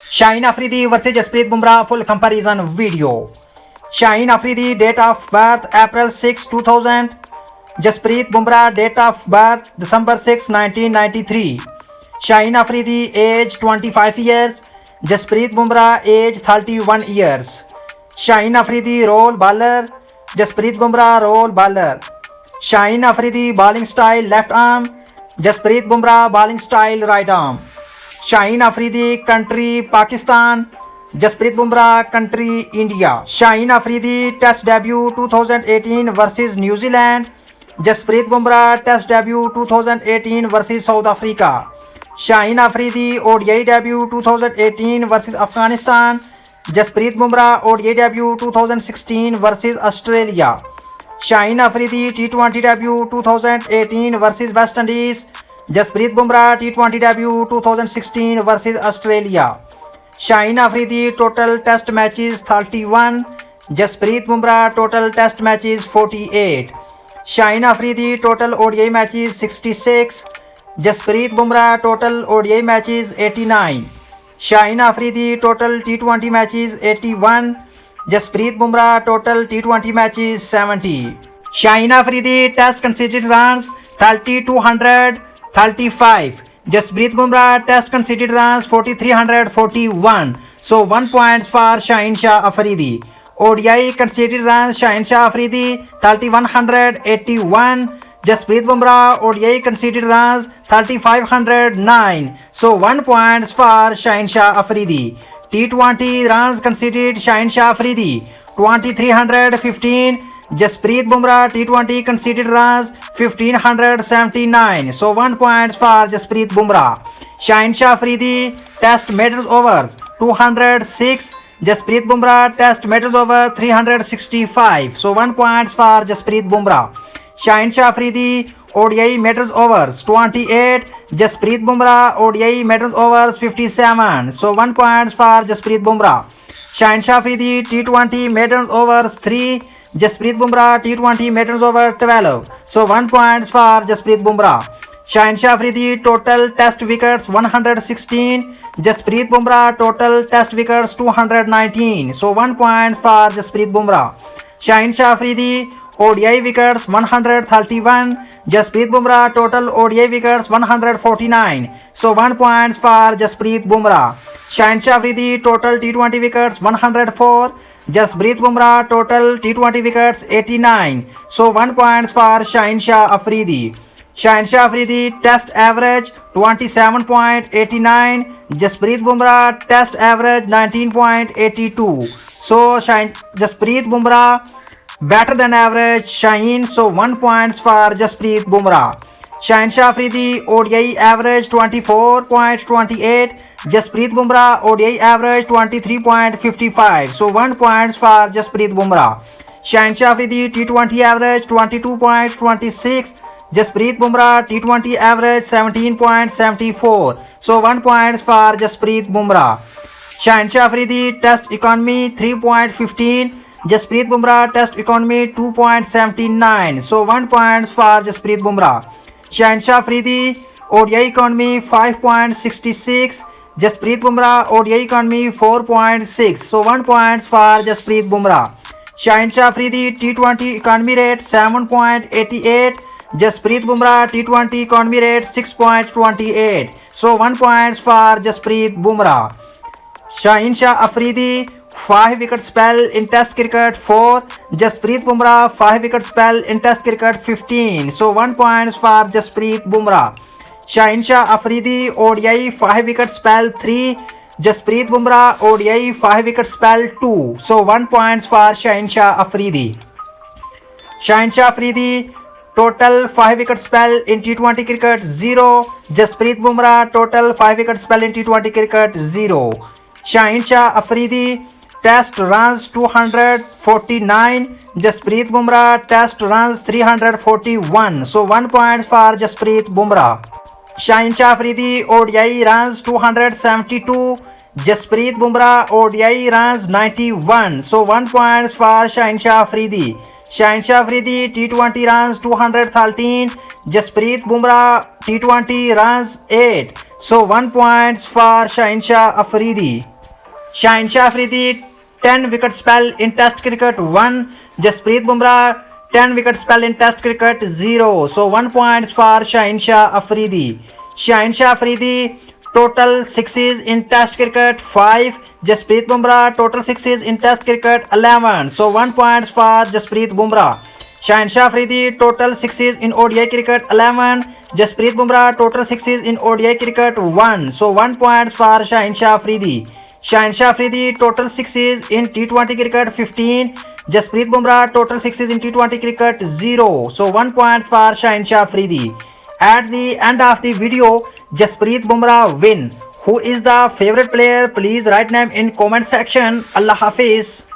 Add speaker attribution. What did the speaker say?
Speaker 1: Shaheen Afridi versus Jasprit Bumrah full comparison video. Shaheen Afridi date of birth April 6, 2000. Jasprit Bumrah date of birth December 6, 1993. Shaheen Afridi age 25 years. Jasprit Bumrah age 31 years. Shaheen Afridi role bowler. Jasprit Bumrah role bowler. Shaheen Afridi bowling style left arm. Jasprit Bumrah bowling style right arm. Shaheen Afridi country Pakistan. Jasprit Bumrah country India. Shaheen Afridi test debut 2018 versus New Zealand. Jasprit Bumrah test debut 2018 versus South Africa. Shaheen Afridi ODI debut 2018 versus Afghanistan. Jasprit Bumrah ODI debut 2016 versus Australia. Shaheen Afridi T20 debut 2018 versus West Indies. Jasprit Bumrah T20 debut 2016 versus Australia. Shaheen Afridi total test matches 31. Jasprit Bumrah total test matches 48. Shaheen Afridi total ODI matches 66. Jasprit Bumrah total ODI matches 89. Shaheen Afridi total T20 matches 81. Jasprit Bumrah total T20 matches 70. Shaheen Afridi test conceded runs 3235. Jasprit Bumrah test conceded runs 4341. So 1 point for Shaheen Shah Afridi. ODI conceded runs Shaheen Shah Afridi 3181. Jasprit Bumrah ODI conceded runs 3509. So 1 point for Shaheen Shah Afridi. T20 runs conceded Shaheen Shah Afridi 2315. Jasprit Bumrah T20 conceded runs 1579. So 1 point for Jasprit Bumrah. Shaheen Shah Afridi test medals overs 206. Jasprit Bumrah test medals over 365. So 1 point for Jasprit Bumrah. Shaheen Shah Afridi ODI medals overs 28. Jasprit Bumrah ODI medals overs 57. So 1 point for Jasprit Bumrah. Shaheen Shah Afridi T20 medals overs 3. Jasprit Bumrah T20 medals over 12. So 1 point for Jasprit Bumrah. Shaheen Shah Afridi total test wickets 116. Jasprit Bumrah total test wickets 219. So 1 point for Jasprit Bumrah. Shaheen Shah Afridi ODI wickets 131. Jasprit Bumrah total ODI wickets 149. So 1 point for Jasprit Bumrah. Shaheen Shah Afridi total T20 wickets 104. Jasprit Bumrah total T20 wickets 89. So 1 point for Shaheen Shah Afridi. Shaheen Shah Afridi test average 27.89. Jasprit Bumrah test average 19.82. So Jasprit Bumrah better than average Shaheen. So 1 point for Jasprit Bumrah. Shaheen Shah Afridi ODI average 24.28. Jasprit Bumrah ODI average 23.55. So 1 point for Jasprit Bumrah. Shaheen Shah Afridi T20 average 22.26. Jasprit Bumrah T20 average 17.74. So 1 point for Jasprit Bumrah. Shaheen Shah Afridi test economy 3.15. Jasprit Bumrah test economy 2.79. So 1 point for Jasprit Bumrah. Shaheen Shah Afridi ODI economy 5.66. Jasprit Bumrah ODI economy 4.6. So 1 point for Jasprit Bumrah. Shaheen Shah Afridi T20 economy rate 7.88. Jasprit Bumrah T20 economy rate 6.28. So 1 point for Jasprit Bumrah. Shaheen Shah Afridi 5 wicket spell in test cricket 4. Jasprit Bumrah 5 wicket spell in test cricket 15. So 1 point for Jasprit Bumrah. Shaheen Shah Afridi ODI 5 wicket spell 3. Jasprit Bumrah ODI 5 wicket spell 2. So 1 point for Shaheen Shah Afridi. Shaheen Shah Afridi total 5 wicket spell in T20 cricket 0. Jasprit Bumrah total 5 wicket spell in T20 cricket 0. Shaheen Shah Afridi test runs 249. Jasprit Bumrah test runs 341. So 1 point for Jasprit Bumrah. Shaheen Shah Afridi ODI runs 272. Jasprit Bumrah ODI runs 91. So 1 point for Shaheen Shah Afridi. Shaheen Shah Afridi T20 runs 213. Jasprit Bumrah T20 runs 8. So 1 points for Shahinshah Afridi. Shahinshah Afridi 10 wicket spell in Test cricket 1. Jasprit Bumrah 10 wicket spell in Test cricket 0. So 1 points for Shahinshah Afridi. Shahinshah Afridi total sixes in Test cricket 5. Jasprit Bumrah total sixes in Test cricket 11. So 1 points for Jasprit Bumrah. Shahinshah Afridi total sixes in ODI cricket 11. Jasprit Bumrah total sixes in ODI cricket 1. So 1 points for Shahinshah Afridi. Shahinshah Afridi total sixes in T20 cricket 15. Jasprit Bumrah total sixes in T20 cricket 0. So 1 point for Shahinshah Afridi. At the end of the video, Jasprit Bumrah win. Who is the favorite player? Please write name in comment section. Allah Hafiz.